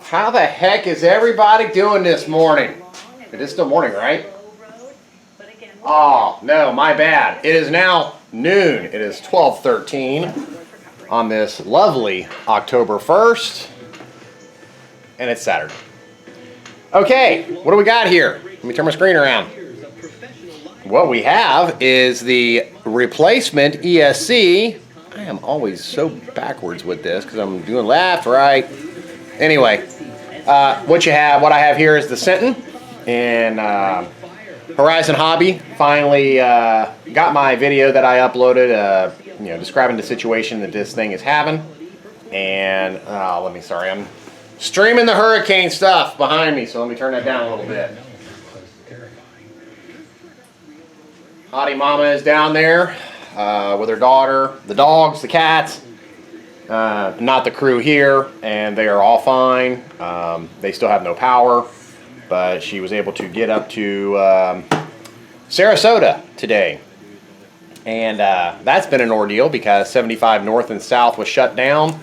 How the heck is everybody doing this morning? It is still morning, right? Oh, no, my bad. It is now noon. It is 12:13 on this lovely October 1st, and it's Saturday. Okay, what do we got here? Let me turn my screen around. What we have is the replacement ESC. I am always so backwards with this because I'm doing left, right. Anyway, what I have here is the Senton, and Horizon Hobby finally got my video that I uploaded, describing the situation that this thing is having. And I'm streaming the hurricane stuff behind me, so let me turn that down a little bit. Howdy Mama is down there with her daughter, the dogs, the cats. Not the crew here, and they are all fine. They still have no power, but she was able to get up to Sarasota today. And that's been an ordeal because 75 North and South was shut down.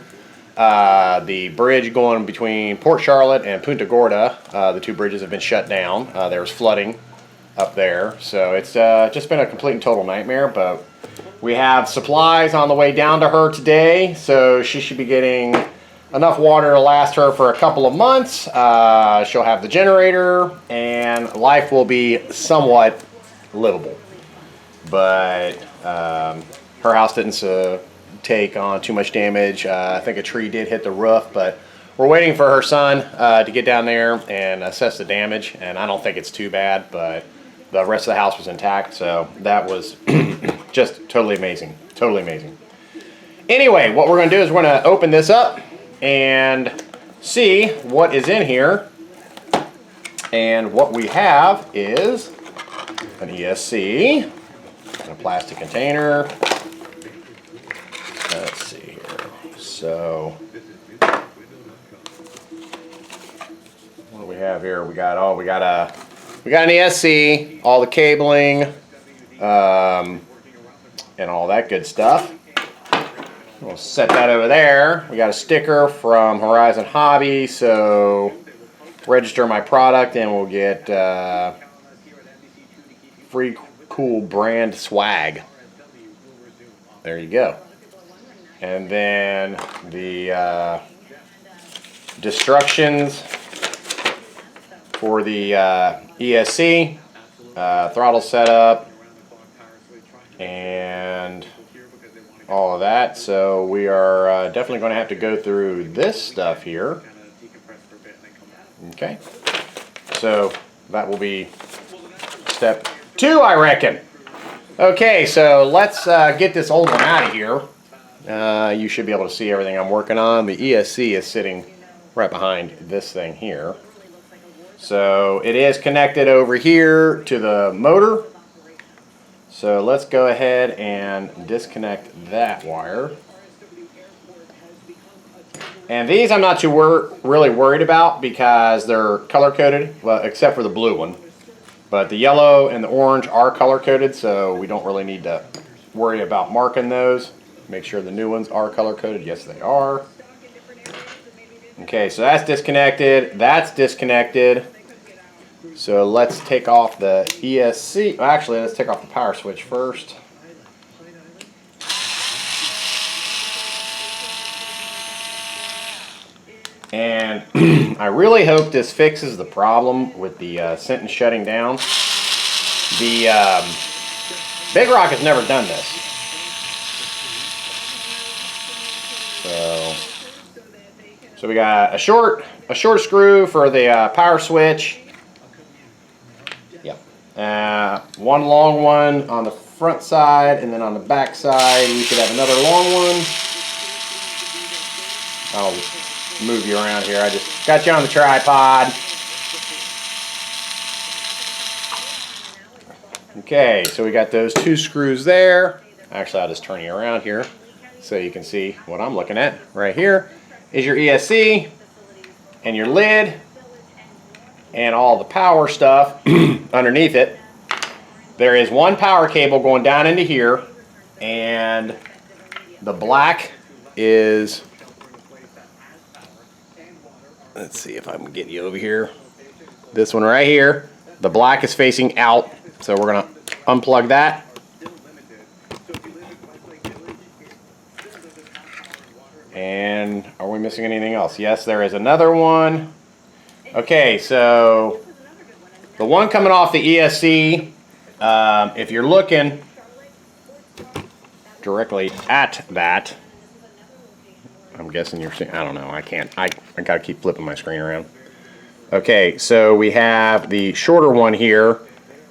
The bridge going between Port Charlotte and Punta Gorda, the two bridges have been shut down. There was flooding up there, so it's just been a complete and total nightmare, but we have supplies on the way down to her today, so she should be getting enough water to last her for a couple of months. She'll have the generator, and life will be somewhat livable. But her house didn't take on too much damage. I think a tree did hit the roof, but we're waiting for her son to get down there and assess the damage, and I don't think it's too bad, but the rest of the house was intact, so that was just totally amazing. Totally amazing. Anyway, what we're going to do is we're going to open this up and see what is in here. And what we have is an ESC in a plastic container. Let's see here. So, what do we have here? We got an ESC, all the cabling, and all that good stuff. We'll set that over there. We got a sticker from Horizon Hobby, so register my product and we'll get free cool brand swag. There you go. And then the instructions for the ESC, throttle setup, and all of that. So we are definitely going to have to go through this stuff here. Okay, so that will be step 2, I reckon. Okay, so let's get this old one out of here. You should be able to see everything I'm working on. The ESC is sitting right behind this thing here. So it is connected over here to the motor. So let's go ahead and disconnect that wire. And these I'm not too really worried about because they're color coded, well, except for the blue one. But the yellow and the orange are color coded, so we don't really need to worry about marking those. Make sure the new ones are color coded. Yes, they are. Okay, so that's disconnected. That's disconnected. So let's take off the ESC. Actually, let's take off the power switch first. And I really hope this fixes the problem with the Senton shutting down. The Big Rock has never done this. So we got a short screw for the power switch. One long one on the front side, and then on the back side we should have another long one. I'll move you around here. I just got you on the tripod. Okay, so we got those 2 screws there. Actually, I'll just turn you around here so you can see what I'm looking at. Right here is your ESC and your lid and all the power stuff underneath it. There is one power cable going down into here, and the black is let's see if I can get you over here. This one right here, the black is facing out, so we're gonna unplug that. And are we missing anything else? Yes, there is another one. Okay, so the one coming off the ESC, if you're looking directly at that, I'm guessing you're seeing, I don't know, I can't, I gotta keep flipping my screen around. Okay, so we have the shorter one here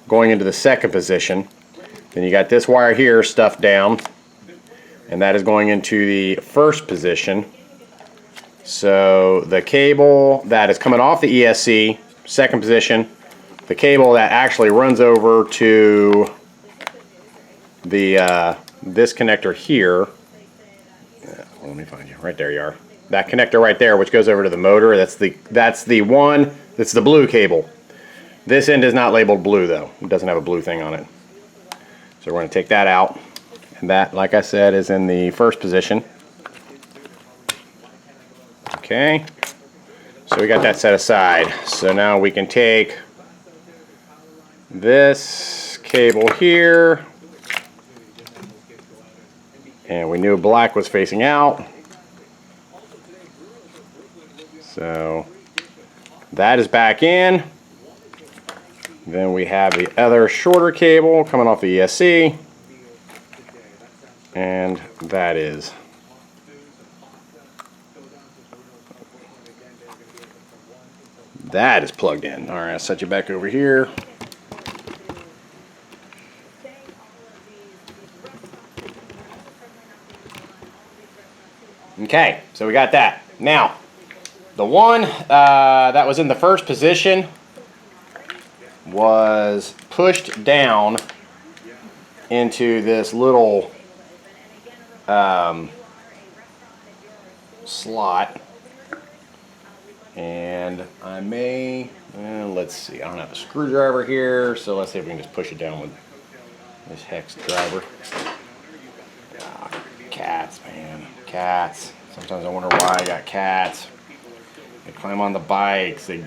going into the second position. Then you got this wire here stuffed down, and that is going into the first position. So the cable that is coming off the ESC, second position, the cable that actually runs over to the this connector here. Well, let me find you. Right there you are. That connector right there, which goes over to the motor, that's the one, that's the blue cable. This end is not labeled blue though. It doesn't have a blue thing on it. So we're going to take that out. And that, like I said, is in the first position. Okay. So we got that set aside. So now we can take this cable here. And we knew black was facing out. So that is back in. Then we have the other shorter cable coming off the ESC. And that is plugged in. All right, I'll set you back over here. Okay, so we got that. Now, the one that was in the first position was pushed down into this little slot, and I may, let's see, I don't have a screwdriver here, so let's see if we can just push it down with this hex driver. Oh, cats, man, cats. Sometimes I wonder why I got cats. They climb on the bikes, they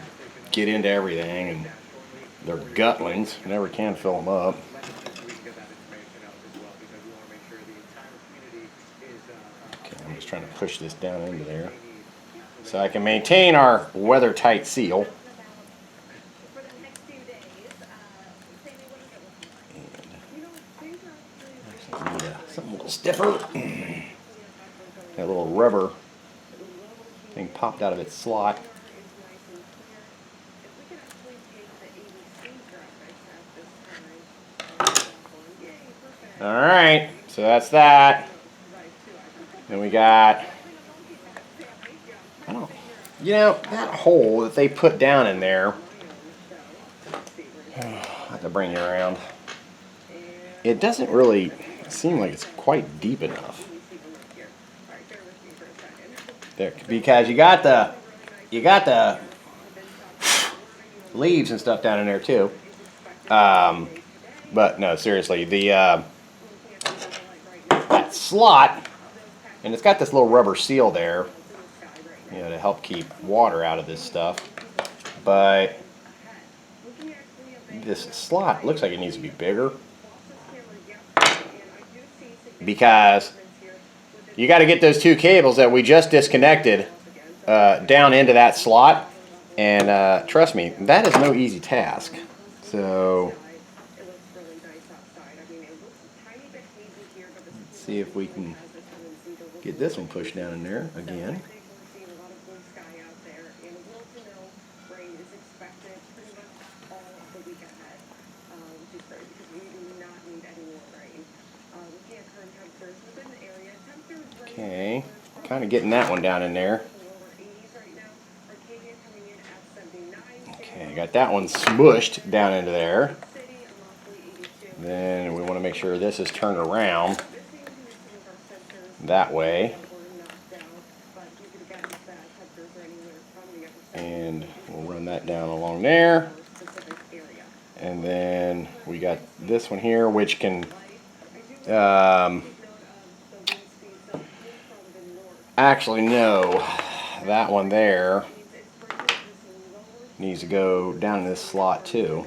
get into everything, and they're gutlings. You never can fill them up. Okay, I'm just trying to push this down into there so I can maintain our weather-tight seal. And I need something a little stiffer. That little rubber thing popped out of its slot. Alright, so that's that. Then we got, that hole that they put down in there, I have to bring you around. It doesn't really seem like it's quite deep enough. There, because you got the leaves and stuff down in there too. But no, seriously, that slot, and it's got this little rubber seal there, to help keep water out of this stuff. But this slot looks like it needs to be bigger, because you got to get those two cables that we just disconnected down into that slot, and trust me, that is no easy task. So let's see if we can get this one pushed down in there again. Okay, kind of getting that one down in there. Okay, got that one smushed down into there. Then we want to make sure this is turned around that way. And we'll run that down along there. And then we got this one here, which can actually, no, that one there needs to go down in this slot too.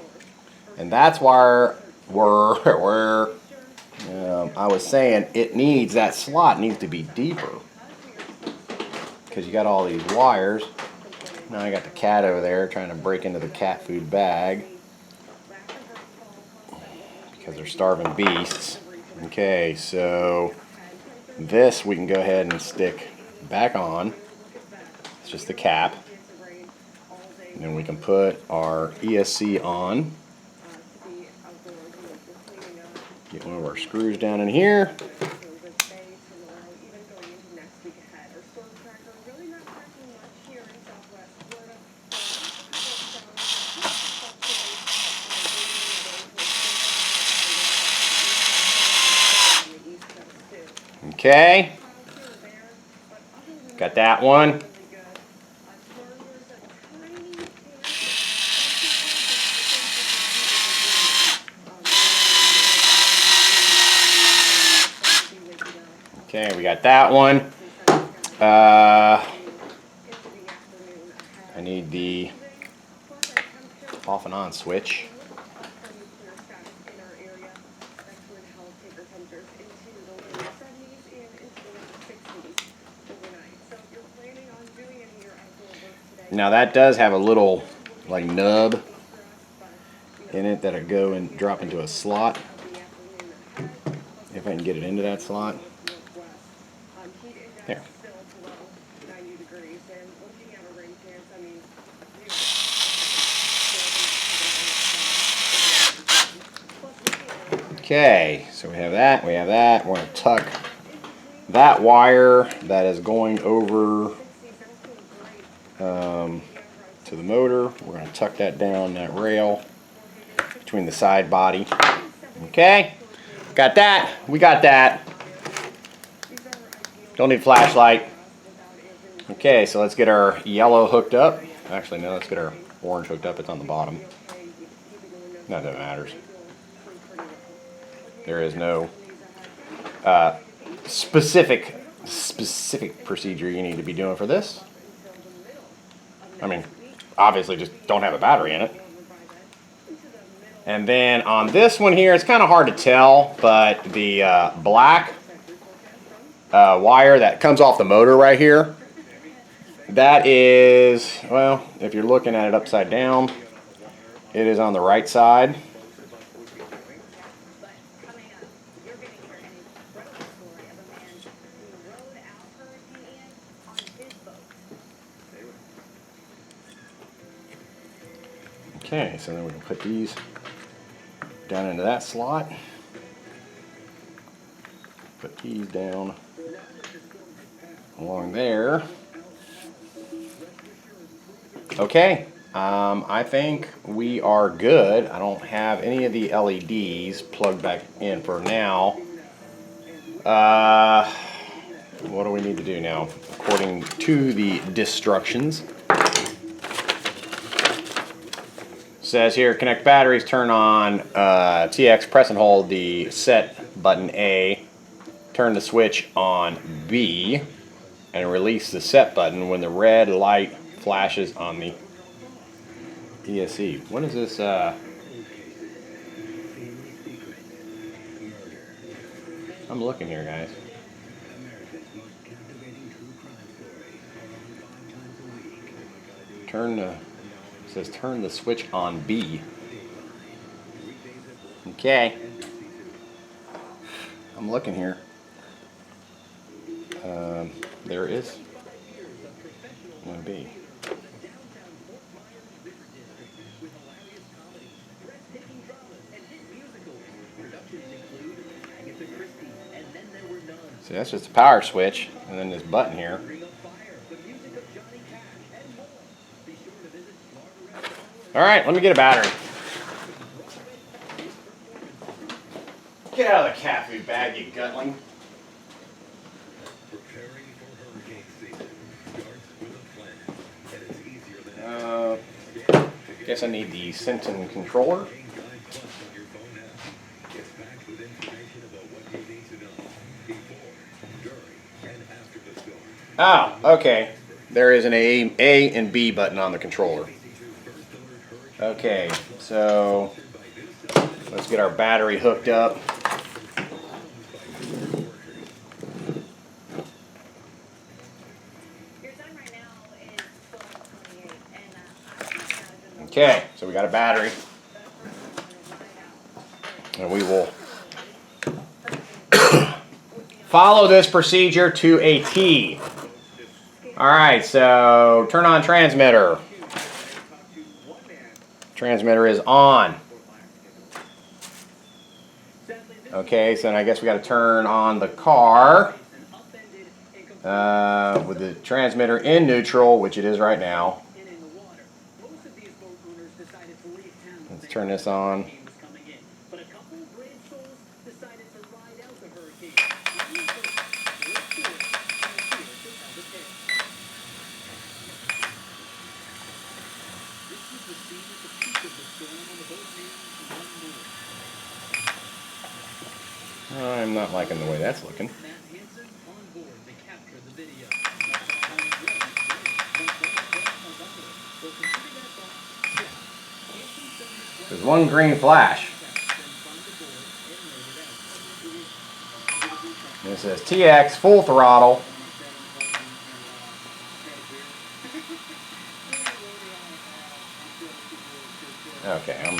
And that's where I was saying it needs, that slot needs to be deeper. Because you got all these wires. Now I got the cat over there trying to break into the cat food bag. Because they're starving beasts. Okay, so this we can go ahead and stick back on. It's just the cap. And then we can put our ESC on. Get one of our screws down in here. Okay. Got that one. Okay, we got that one. I need the off and on switch. Now that does have a little like nub in it that'll go and drop into a slot. If I can get it into that slot. There. Okay, so we have that, we have that. We're going to tuck that wire that is going over to the motor. We're going to tuck that down that rail between the side body. Okay, got that. We got that. Don't need flashlight. Okay, so let's get our yellow hooked up. Actually, no, let's get our orange hooked up. It's on the bottom. Not that it matters. There is no specific procedure you need to be doing for this. I mean, obviously just don't have a battery in it. And then on this one here, it's kind of hard to tell, but the black wire that comes off the motor right here, that is, well, if you're looking at it upside down, it is on the right side. Okay, so then we can put these down into that slot. Put these down along there. Okay, I think we are good. I don't have any of the LEDs plugged back in for now. What do we need to do now? According to the instructions. Says here, connect batteries, turn on TX, press and hold the set button A, turn the switch on B, and release the set button when the red light flashes on the ESC. What is this? I'm looking here, guys. It says turn the switch on B. Okay. I'm looking here. There is one B. See, that's just a power switch, and then this button here. All right, let me get a battery. Get out of the cat food bag, you gutling. Guess I need the Senton controller. Oh, okay. There is an A and B button on the controller. Okay, so let's get our battery hooked up. Okay, so we got a battery, and we will follow this procedure to a T. All right, so turn on transmitter. Transmitter is on. Okay, so then I guess we got to turn on the car with the transmitter in neutral, which it is right now. Let's turn this on. I'm not liking the way that's looking. There's one green flash. And it says TX full throttle. Okay,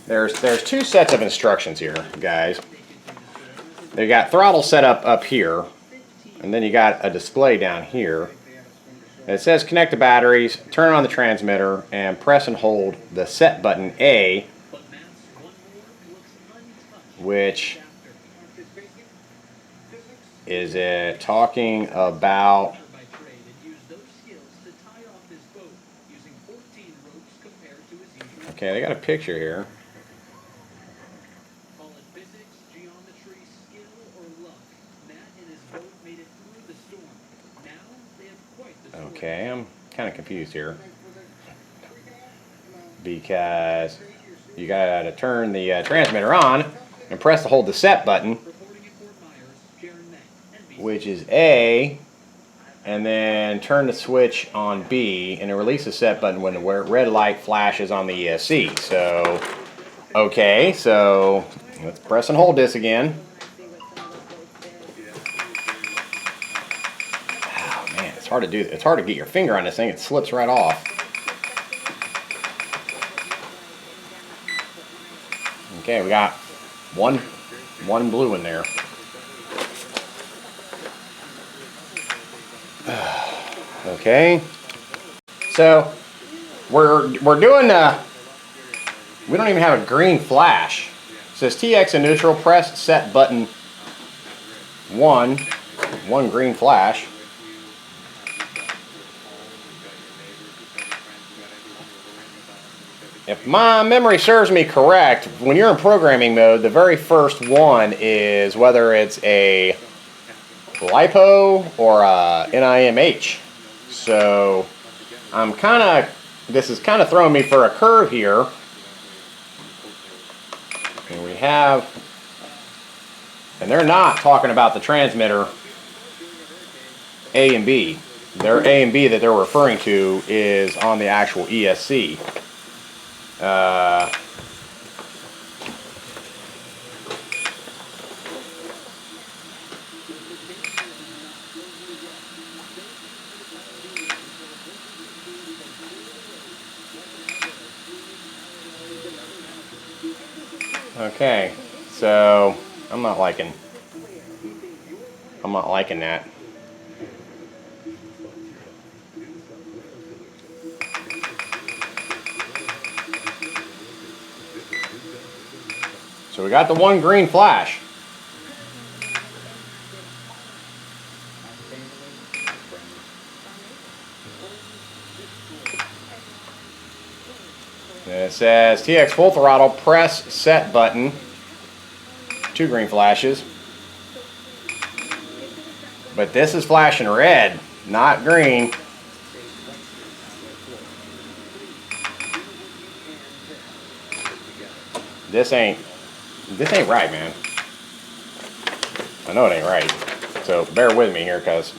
there's two sets of instructions here, guys. They got throttle set up here, and then you got a display down here. It says connect the batteries, turn on the transmitter, and press and hold the set button A, which is it talking about. Okay, they got a picture here. Okay, I'm kind of confused here because you got to turn the transmitter on and press to hold the set button, which is A, and then turn the switch on B, and it releases the set button when the red light flashes on the ESC. So, okay, so let's press and hold this again. Oh man, it's hard to do. It's hard to get your finger on this thing. It slips right off. Okay, we got one blue in there. Okay, so we're doing we don't even have a green flash. It says TX in neutral, press set button one green flash. If my memory serves me correct, when you're in programming mode, the very first one is whether it's a LiPo or a NIMH. So this is kind of throwing me for a curve here. And we have, and they're not talking about the transmitter A and B. Their A and B that they're referring to is on the actual ESC. Okay, so I'm not liking that. So we got the one green flash. And it says TX full throttle, press set button. Two green flashes. But this is flashing red, not green. This ain't right, man. I know it ain't right. So bear with me here, cuz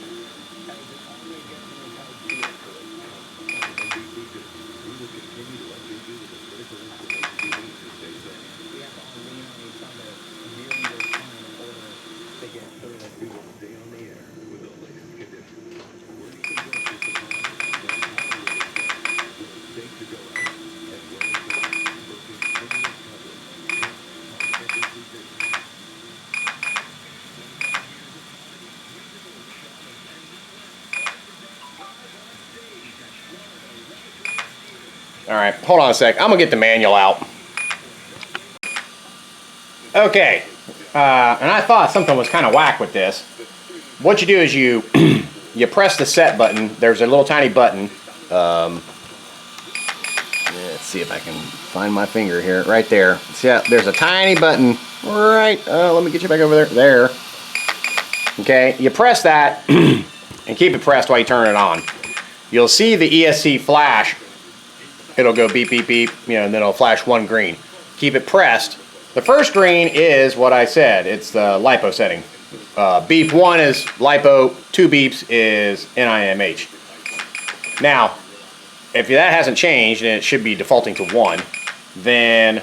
All right, hold on a sec. I'm gonna get the manual out. Okay, and I thought something was kind of whack with this. What you do is you you press the set button. There's a little tiny button. Let's see if I can find my finger here. Right there. See, there's a tiny button. Right. Let me get you back over there. There. Okay. You press that and keep it pressed while you turn it on. You'll see the ESC flash. It'll go beep, beep, beep. You know, and then it'll flash one green. Keep it pressed. The first green is what I said. It's the LiPo setting. Beep 1 is LiPo. 2 beeps is NIMH. Now, if that hasn't changed, and it should be defaulting to 1, then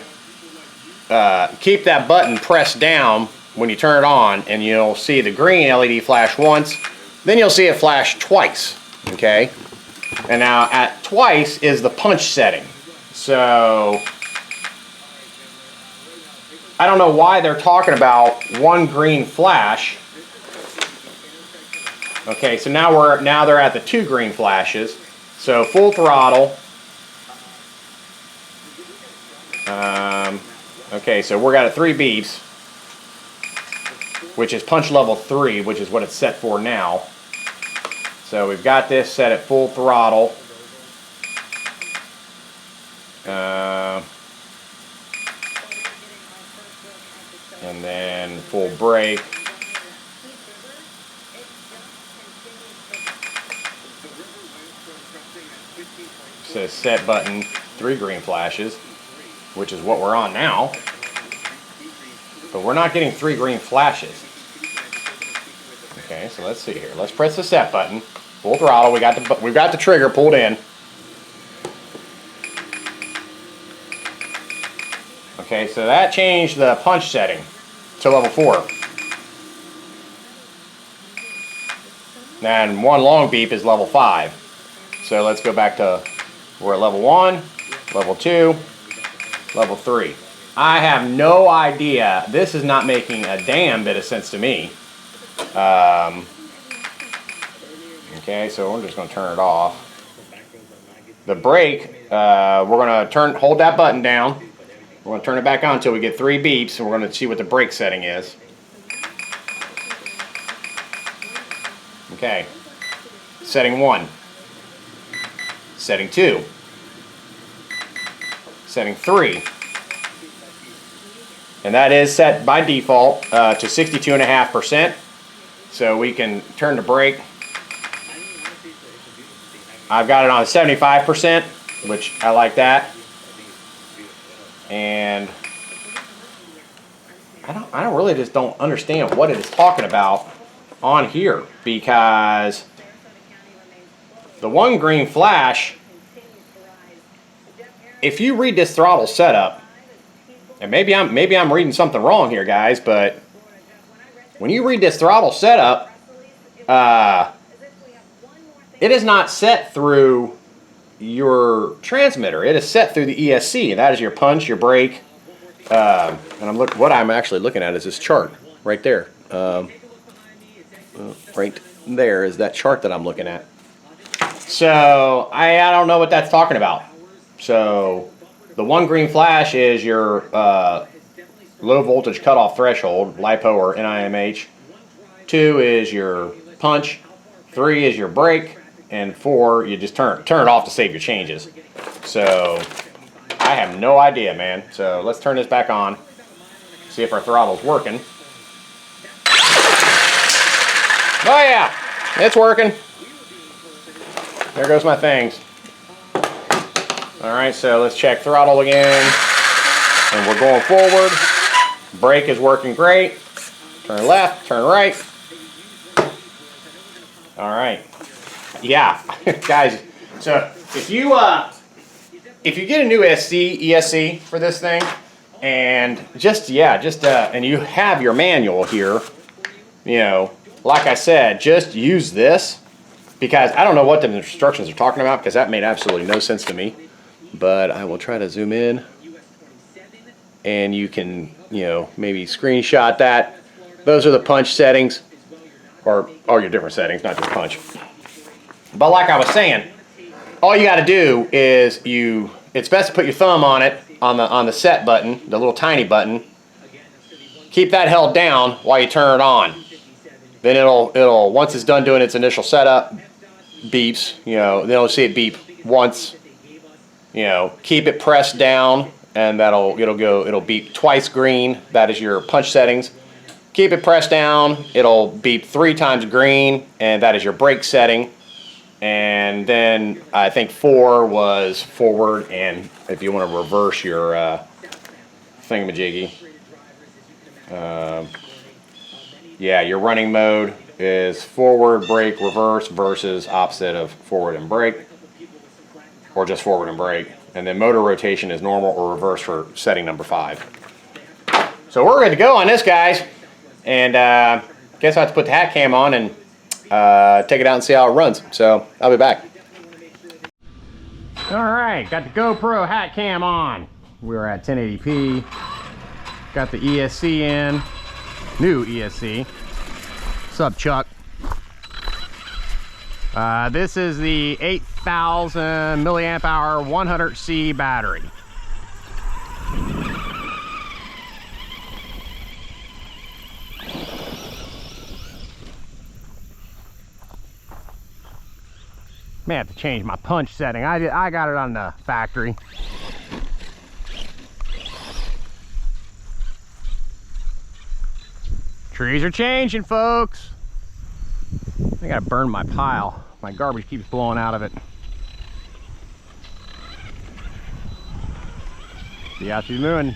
keep that button pressed down when you turn it on, and you'll see the green LED flash once. Then you'll see it flash twice. Okay? And now at twice is the punch setting. So I don't know why they're talking about one green flash. Okay, so now they're at the 2 green flashes. So full throttle. Okay, so we're at 3 beeps, which is punch level 3, which is what it's set for now. So we've got this set at full throttle. And then full brake. Says set button, 3 green flashes, which is what we're on now. But we're not getting 3 green flashes. Okay, so let's see here. Let's press the set button. Full throttle. We've got the trigger pulled in. Okay, so that changed the punch setting to level 4. And one long beep is level 5. So let's go back to, we're at level 1, level 2, level 3. I have no idea. This is not making a damn bit of sense to me. Okay, so we're just going to turn it off. The brake, we're going to hold that button down. We're going to turn it back on until we get 3 beeps, and we're going to see what the brake setting is. Okay. Setting 1. Setting 2. Setting 3. And that is set by default to 62.5%. So we can turn the brake. I've got it on 75%, which I like that. And I don't really just don't understand what it is talking about on here, because the 1 green flash, if you read this throttle setup, and maybe I'm reading something wrong here, guys, but when you read this throttle setup, it is not set through your transmitter. It is set through the ESC, and that is your punch, your brake. And what I'm actually looking at is this chart right there. Right there is that chart that I'm looking at. So I don't know what that's talking about. So the 1 green flash is your low voltage cutoff threshold, LiPo or NIMH. 2 is your punch. 3 is your brake. And 4, you just turn it off to save your changes. So I have no idea, man. So let's turn this back on. See if our throttle's working. Oh yeah, it's working. There goes my things. All right, so let's check throttle again. And we're going forward. Brake is working great. Turn left, turn right. All right. Yeah, guys. So if you get a new ESC for this thing, and and you have your manual here, you know, like I said, just use this, because I don't know what the instructions are talking about, because that made absolutely no sense to me. But I will try to zoom in, and you can, you know, maybe screenshot that. Those are the punch settings, or all your different settings, not just punch. But like I was saying, all you got to do is you it's best to put your thumb on it, on the set button, the little tiny button. Keep that held down while you turn it on. Then it'll once it's done doing its initial setup, beeps. You know, then you'll see it beep once. You know, keep it pressed down, and it'll beep twice green. That is your punch settings. Keep it pressed down. It'll beep 3 times green, and that is your brake setting. And then I think 4 was forward, and if you want to reverse your thingamajiggy. Yeah, your running mode is forward, brake, reverse versus opposite of forward and brake, or just forward and brake. And then motor rotation is normal or reverse for setting number 5. So we're good to go on this, guys. And guess I have to put the hat cam on and take it out and see how it runs. So I'll be back. All right, got the GoPro hat cam on. We're at 1080p. Got the ESC in, new ESC. What's up, Chuck? This is the 8,000 milliamp hour 100C battery. May have to change my punch setting. I got it on the factory. Trees are changing, folks. I gotta burn my pile. My garbage keeps blowing out of it. See how she's moving.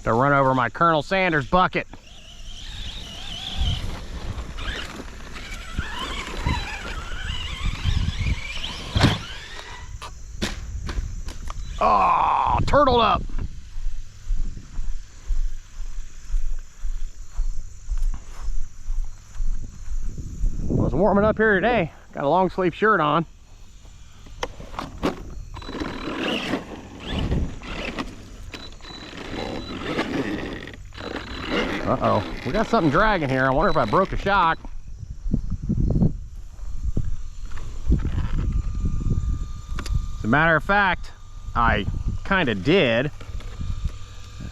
To run over my Colonel Sanders bucket. Oh, turtled up. Well, it's warming up here today. Got a long sleeve shirt on. Uh-oh, we got something dragging here. I wonder if I broke a shock. As a matter of fact, I kind of did.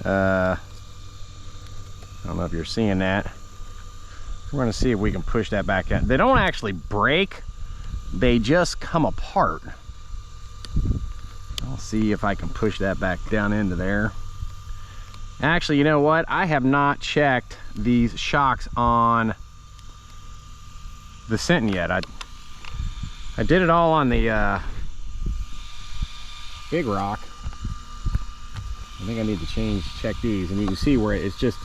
I don't know if you're seeing that. We're going to see if we can push that back in. They don't actually break. They just come apart. I'll see if I can push that back down into there. Actually, you know what? I have not checked these shocks on the Senton yet. I did it all on the Big Rock. I think I need to check these, and you can see where it's just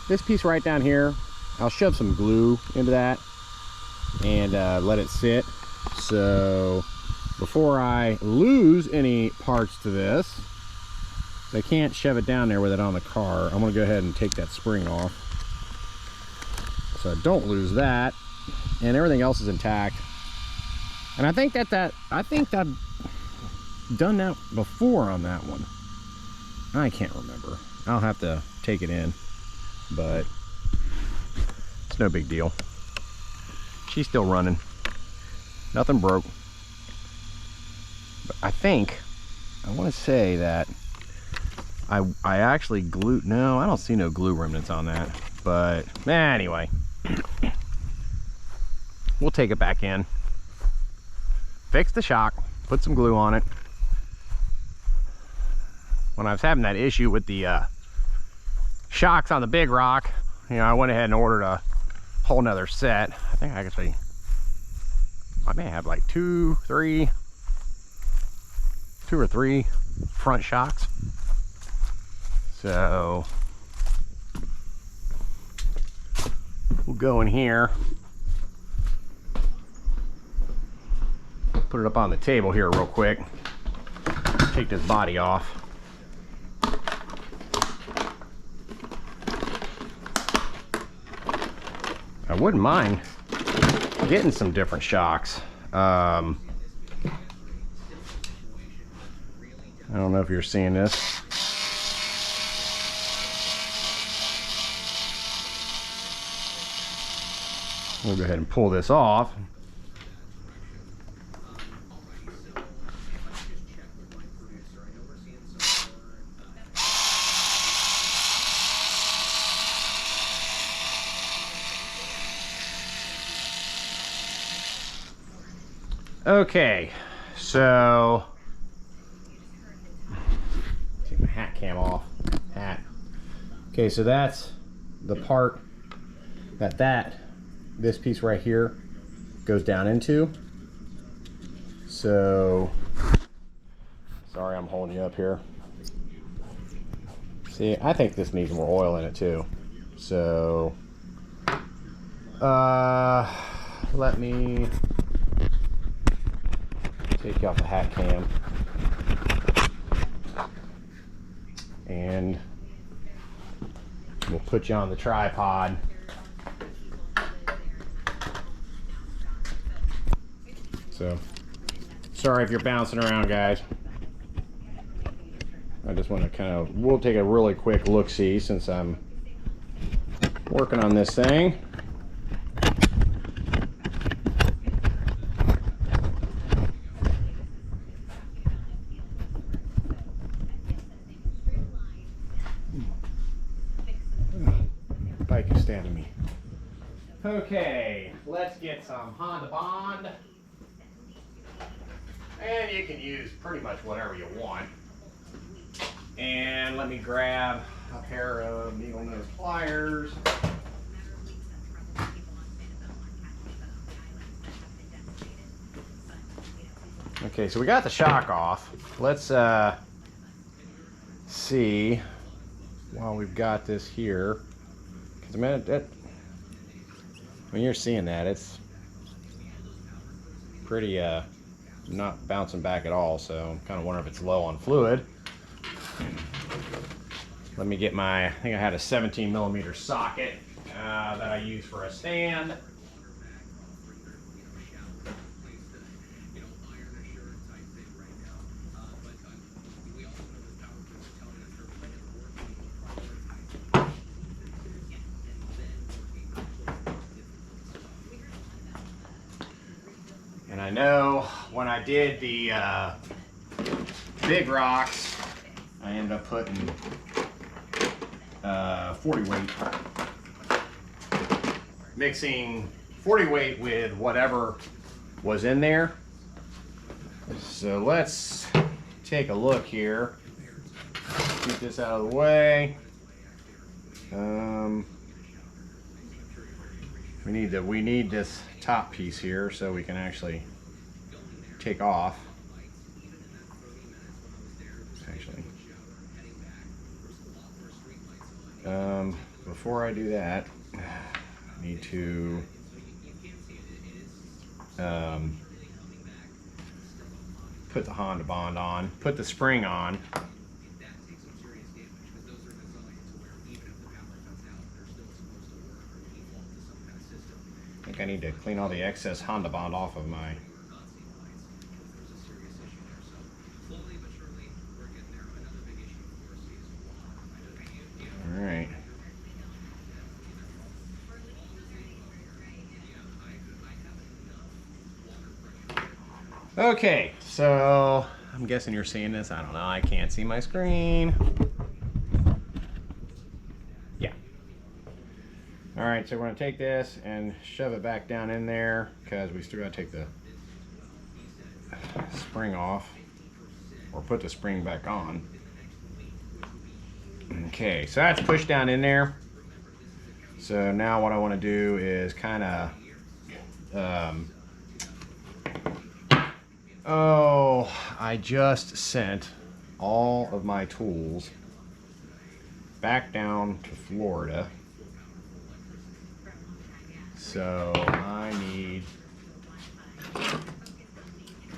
this piece right down here. I'll shove some glue into that and let it sit. So before I lose any parts to this, I can't shove it down there with it on the car. I'm gonna go ahead and take that spring off so I don't lose that, and everything else is intact. And I think I've done that before on that one. I can't remember. I'll have to take it in, but it's no big deal. She's still running. Nothing broke. But I want to say that I actually glued, no, I don't see no glue remnants on that, but anyway, we'll take it back in, fix the shock, put some glue on it. When I was having that issue with the shocks on the Big Rock, you know, I went ahead and ordered a whole nother set. I think I may have like two or three front shocks. So we'll go in here, put it up on the table here real quick, take this body off. I wouldn't mind getting some different shocks. I don't know if you're seeing this. We'll go ahead and pull this off. Okay, so take my hat cam off. Hat. Okay, so that's the part that this piece right here goes down into. So sorry, I'm holding you up here. See, I think this needs more oil in it too. So let me take you off the hat cam and we'll put you on the tripod. So sorry if you're bouncing around, guys. I just want to kind of, we'll take a really quick look-see since I'm working on this thing. Bike is stabbing me. Okay, let's get some Honda Bond. And you can use pretty much whatever you want. And let me grab a pair of needle nose pliers. Okay, so we got the shock off. Let's see while we've got this here. Because a minute, when you're seeing that, it's pretty not bouncing back at all. So I'm kind of wondering if it's low on fluid. Let me get my, I think I had a 17mm socket that I use for a stand. And I know when I did the big rocks, I ended up putting 40 weight, mixing 40 weight with whatever was in there. So let's take a look here. Get this out of the way. We need this top piece here so we can actually take off. Actually, before I do that, I need to put the Honda Bond on, put the spring on. I think I need to clean all the excess Honda Bond off of my. All right. Okay, so I'm guessing you're seeing this. I don't know. I can't see my screen. Yeah. All right, so we're going to take this and shove it back down in there because we still got to take the spring off or put the spring back on. Okay, so that's pushed down in there. So now what I want to do is kind of oh, I just sent all of my tools back down to Florida. So I need a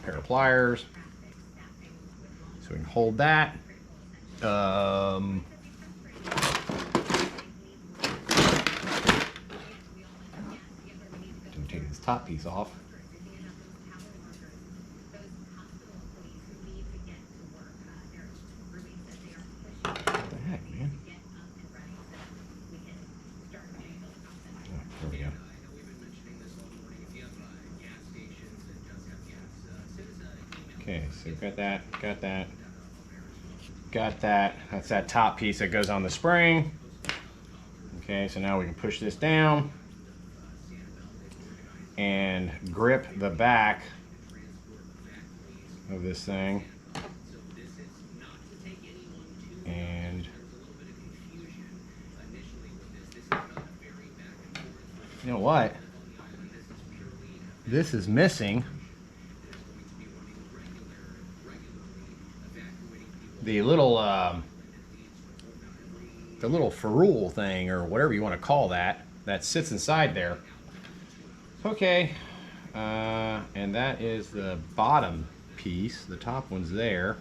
pair of pliers so we can hold that. Take this top piece off. Okay, so got that. That's that top piece that goes on the spring. Okay, so now we can push this down and grip the back of this thing. And you know what? This is missing the little ferrule thing, or whatever you want to call that sits inside there. Okay, and that is the bottom piece. The top one's there.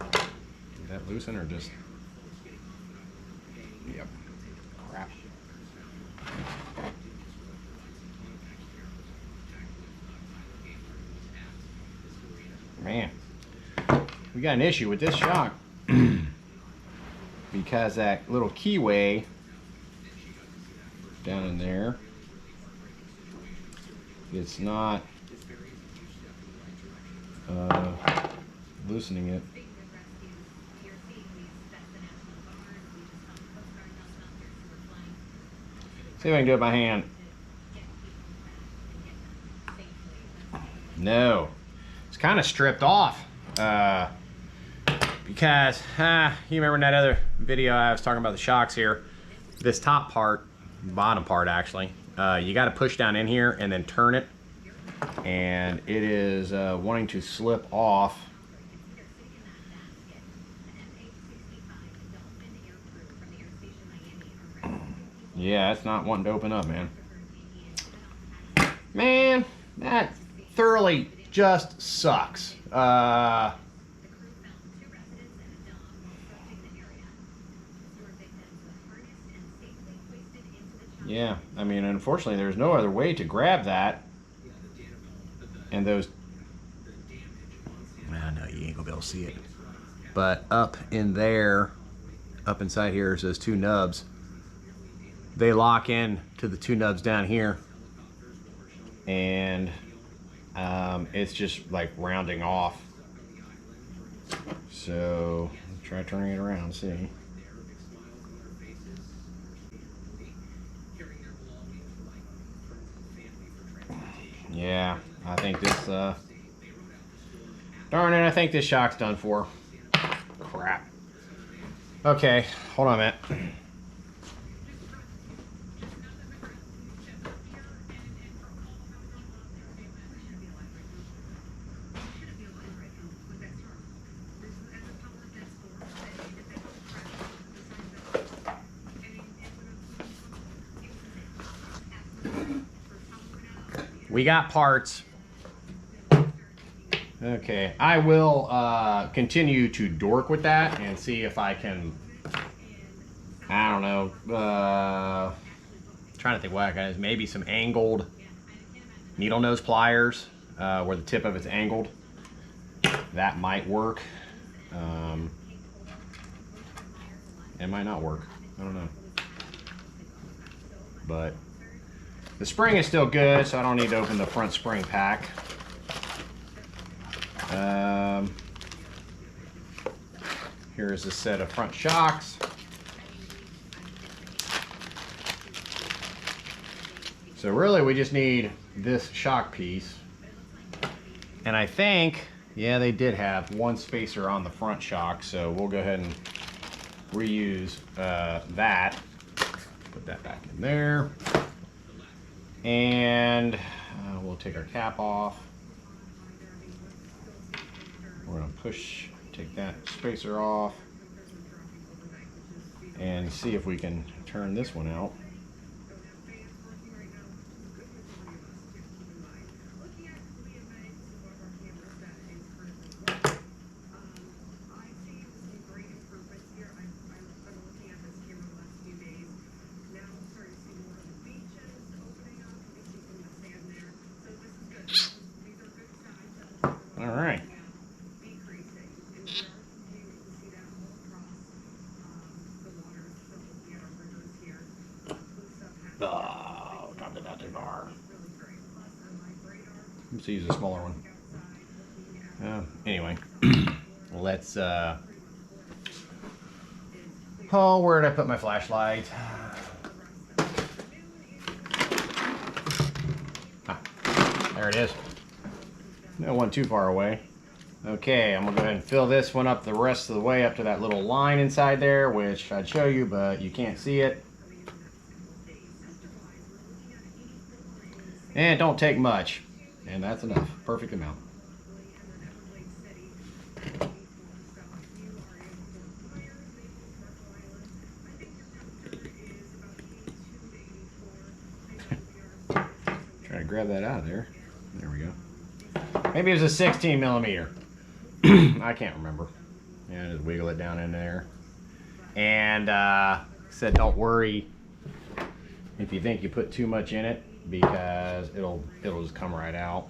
Did that loosen or just? Yep. Crap. Man, we got an issue with this shock because that little keyway down in there, it's not loosening it. See if I can do it by hand. No, it's kind of stripped off because you remember in that other video I was talking about the shocks here, this top part, bottom part actually, you got to push down in here and then turn it, and it is wanting to slip off. Yeah, it's not wanting to open up, man. Man, that thoroughly just sucks. Yeah, I mean, unfortunately, there's no other way to grab that. And those... I know you ain't gonna be able to see it. But up in there, up inside here is those two nubs. They lock in to the two nubs down here, and it's just like rounding off. So try turning it around, see. Yeah, I think this darn it, I think this shock's done for. Crap. Okay, hold on a minute. We got parts. Okay, I will continue to dork with that and see if I can, I don't know, trying to think what I got, maybe some angled needle nose pliers where the tip of it's angled. That might work. It might not work. I don't know. But the spring is still good, so I don't need to open the front spring pack. Here's a set of front shocks. So really we just need this shock piece. And I think, yeah, they did have one spacer on the front shock, so we'll go ahead and reuse that. Put that back in there. And we'll take our cap off. We're going to take that spacer off and see if we can turn this one out. All right. Let's use a smaller one. Anyway, let's. Oh, where did I put my flashlight? There it is. No one too far away. Okay, I'm gonna go ahead and fill this one up the rest of the way up to that little line inside there, which I'd show you, but you can't see it. And it don't take much, and that's enough. Perfect amount. Try to grab that out of there. There we go. Maybe it was a 16 millimeter. I can't remember. Yeah, just wiggle it down in there. And said don't worry if you think you put too much in it, because it'll just come right out.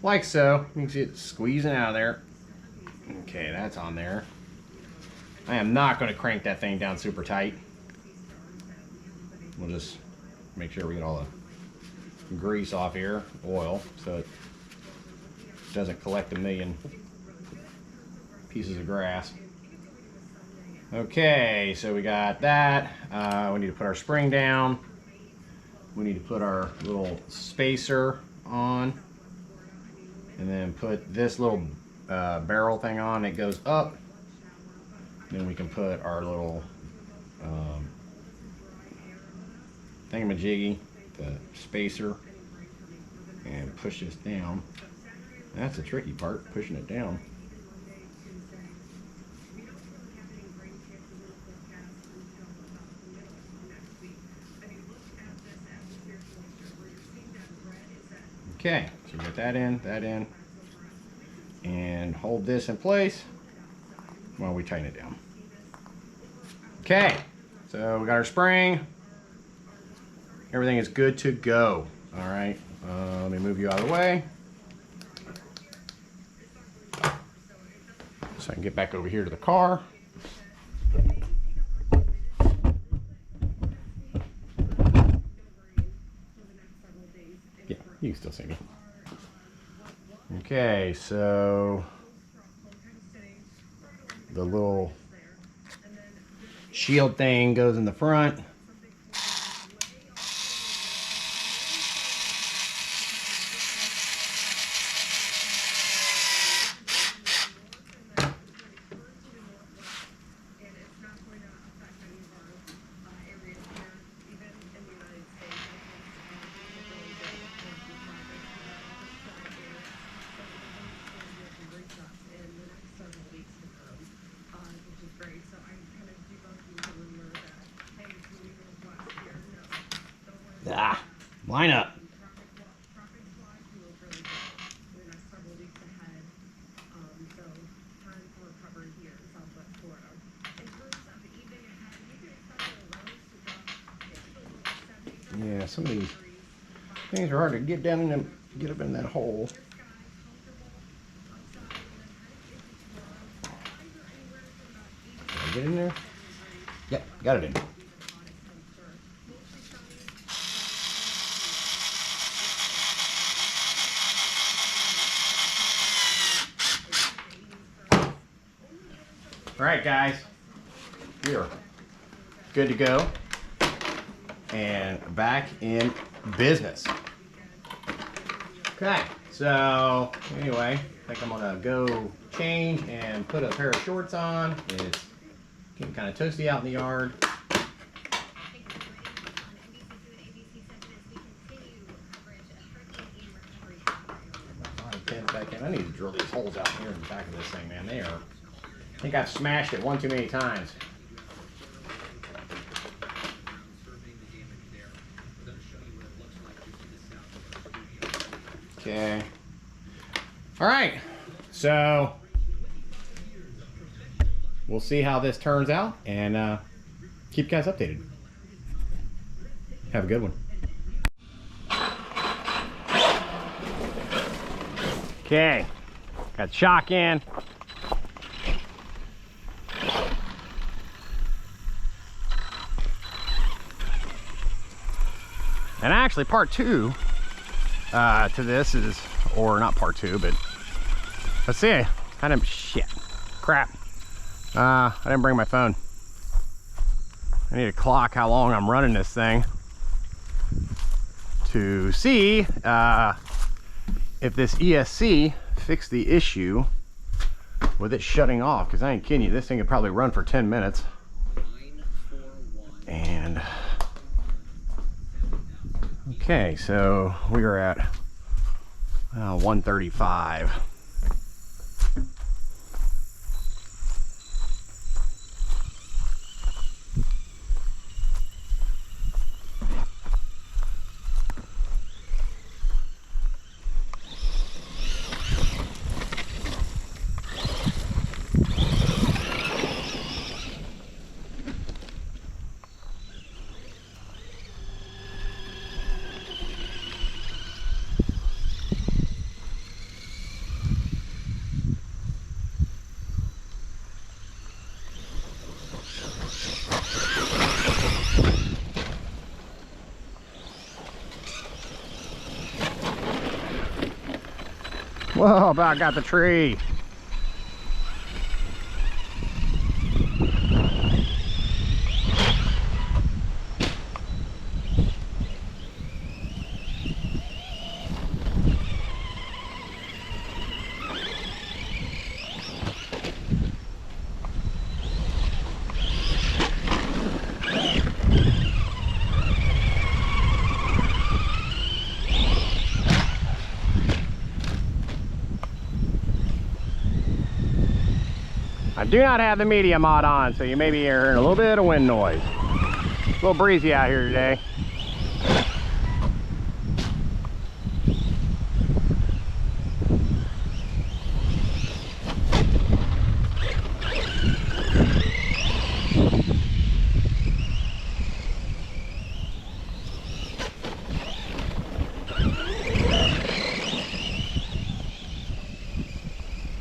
Like so. You can see it squeezing out of there. Okay, that's on there. I am not going to crank that thing down super tight. We'll just make sure we get all the grease off here, oil, so it doesn't collect a million pieces of grass. Okay, so we got that. We need to put our spring down. We need to put our little spacer on, and then put this little barrel thing on. It goes up. Then we can put our little thingamajiggy, the spacer, and push this down. That's the tricky part, pushing it down. Okay, so we got that in, and hold this in place while we tighten it down. Okay, so we got our spring. Everything is good to go. All right, let me move you out of the way so I can get back over here to the car. Yeah, you can still see me. Okay, so the little shield thing goes in the front. Line up. Yeah, some of these things are hard to get down in them, get up in that hole. Did I get in there? Yep, got it in. All right, guys, we are good to go and back in business. Okay, so anyway, I think I'm gonna go change and put a pair of shorts on. It's getting kind of toasty out in the yard. I need to drill these holes out here in the back of this thing, man. They are, I think I've smashed it one too many times. Okay. All right. So we'll see how this turns out and keep you guys updated. Have a good one. Okay. Got the shock in. And actually part 2 to this is, or not part 2, but let's see. I didn't, shit, crap. I didn't bring my phone. I need to clock how long I'm running this thing to see if this ESC fixed the issue with it shutting off, because I ain't kidding you, this thing could probably run for 10 minutes. And okay, so we are at 135. Whoa, about got the tree. I do not have the media mod on, so you may be hearing a little bit of wind noise. It's a little breezy out here today.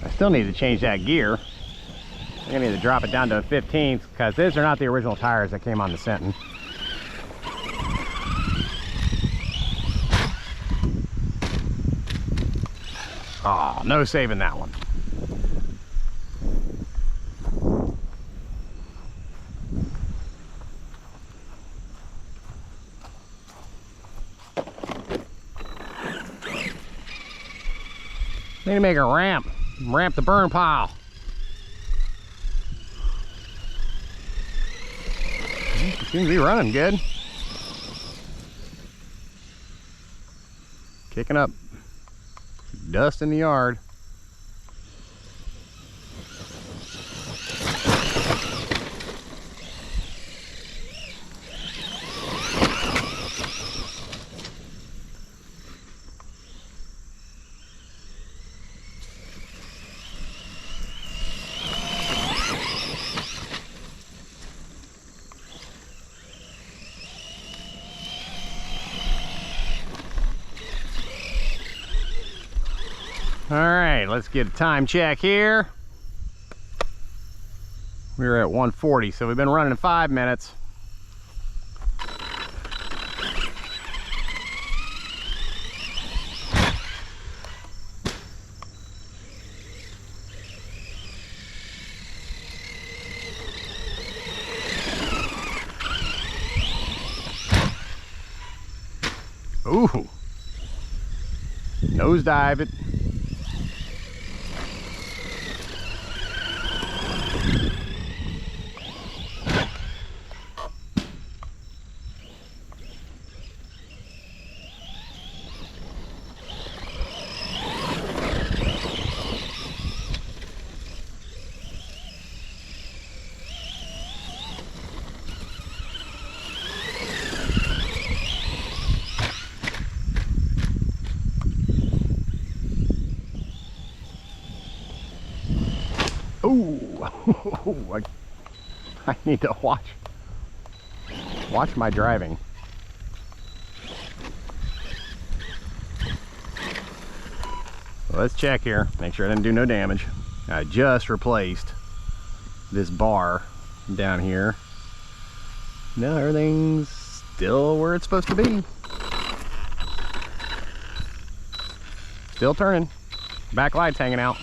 I still need to change that gear. I'm gonna need to drop it down to a 15th, because these are not the original tires that came on the Senton. Oh, no saving that one. Need to make a ramp the burn pile. Seems to be running good. Kicking up dust in the yard. All right, let's get a time check here. We're at 140, so we've been running 5 minutes. Ooh, nosedive it. Ooh, I need to watch my driving. So let's check here, make sure I didn't do no damage. I just replaced this bar down here. Now everything's still where it's supposed to be. Still turning. Back light's hanging out.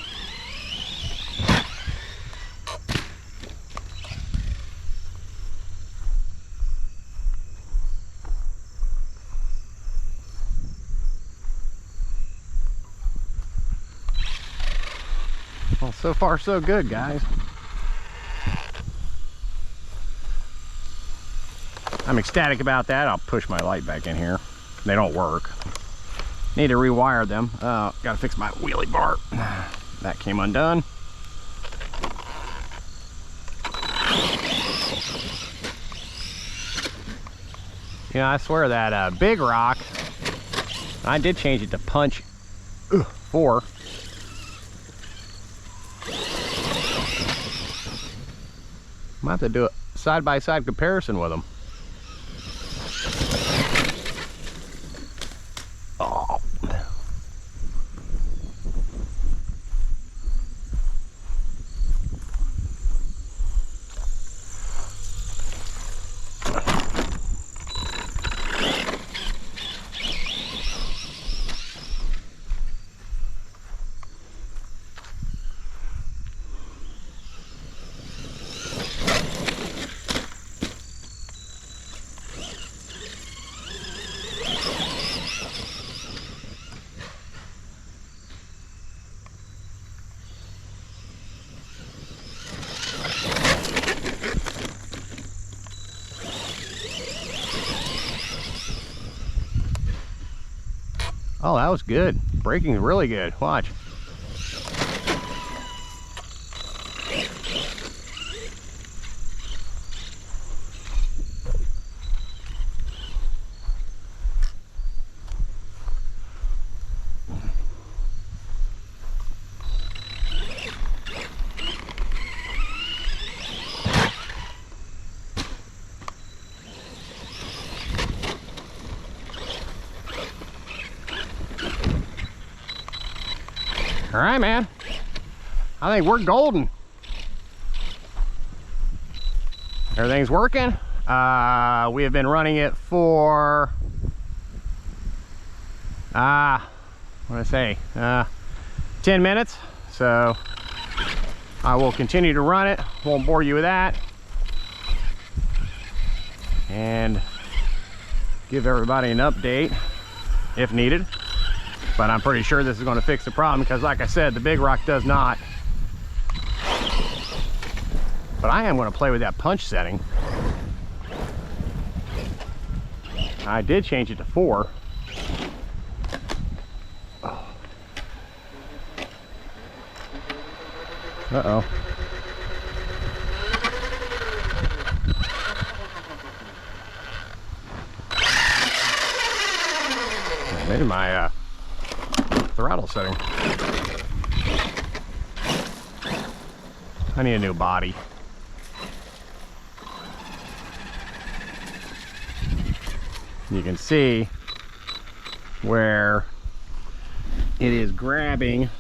Well, so far so good, guys. I'm ecstatic about that. I'll push my light back in here. They don't work. Need to rewire them. Gotta fix my wheelie bar. That came undone. You know, I swear that big rock, I did change it to punch 4. Might have to do a side-by-side comparison with them. Oh. Oh, that was good. Braking's really good. Watch. All right, man. I think we're golden. Everything's working. We have been running it for, what did I say? 10 minutes. So I will continue to run it. Won't bore you with that. And give everybody an update if needed. But I'm pretty sure this is going to fix the problem because, like I said, the big rock does not. But I am going to play with that punch setting. I did change it to 4. Oh. Uh-oh. Maybe my throttle setting. I need a new body. You can see where it is grabbing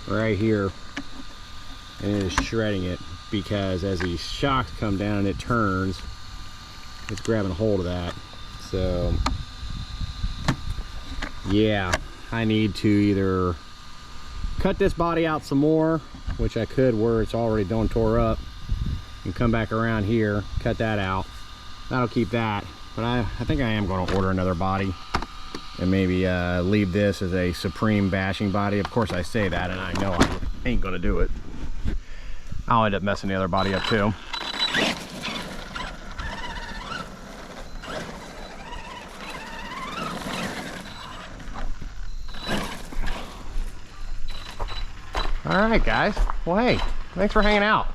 right here and it is shredding it, because as these shocks come down and it turns, it's grabbing hold of that. So yeah, I need to either cut this body out some more, which I could where it's already done tore up, and come back around here, cut that out. That'll keep that. But I think I am going to order another body and maybe leave this as a supreme bashing body. Of course I say that, and I know I ain't going to do it. I'll end up messing the other body up too. All right, guys. Well, hey, thanks for hanging out.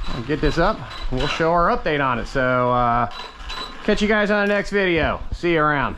I'll get this up. We'll show our update on it. So catch you guys on the next video. See you around.